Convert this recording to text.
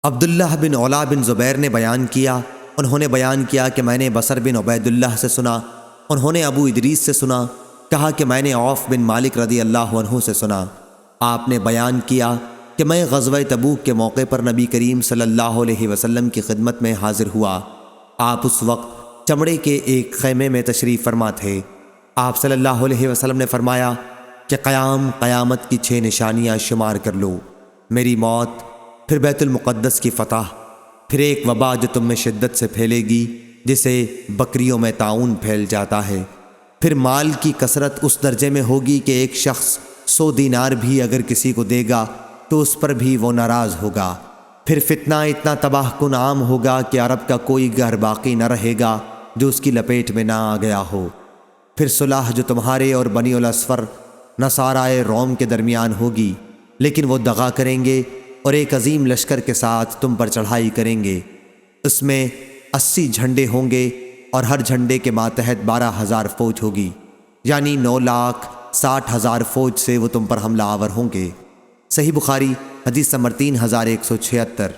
عبداللہ بن علا بن زبیر نے بیان کیا، انہوں نے بیان کیا کہ میں نے بصر بن عبید اللہ سے سنا، انہوں نے ابو ادریس سے سنا، کہا کہ میں نے عوف بن مالک رضی اللہ عنہ سے سنا، آپ نے بیان کیا کہ میں غزوہ تبوک کے موقع پر نبی کریم صلی اللہ علیہ وسلم کی خدمت میں حاضر ہوا۔ آپ اس وقت چمڑے کے ایک خیمے میں تشریف فرما تھے۔ آپ صلی اللہ علیہ وسلم نے فرمایا کہ قیامت کی 6 نشانیاں شمار کر لو، میری موت، پھر بیت المقدس کی فتح، پھر ایک وبا جو تم میں شدت سے پھیلے گی جسے بکریوں میں طاعون پھیل جاتا ہے، پھر مال کی کثرت اس درجے میں ہوگی کہ ایک شخص 100 دینار بھی اگر کسی کو دے گا تو اس پر بھی وہ ناراض ہوگا، پھر فتنہ اتنا تباہ کن عام ہوگا کہ عرب کا کوئی گھر باقی نہ رہے گا جو اس کی لپیٹ میں نہ آ گیا ہو، پھر صلح جو تمہارے اور بنی الاصفر نصارائے روم کے درمیان ہوگی، لیکن وہ دغا کریں گے اور ایک عظیم لشکر کے ساتھ تم پر چڑھائی کریں گے، اس میں 80 جھنڈے ہوں گے اور ہر جھنڈے کے ماتحت 12,000 فوج ہوگی، یعنی 9,60,000 فوج سے وہ تم پر حملہ آور ہوں گے۔ صحیح بخاری حدیث نمبر 3176۔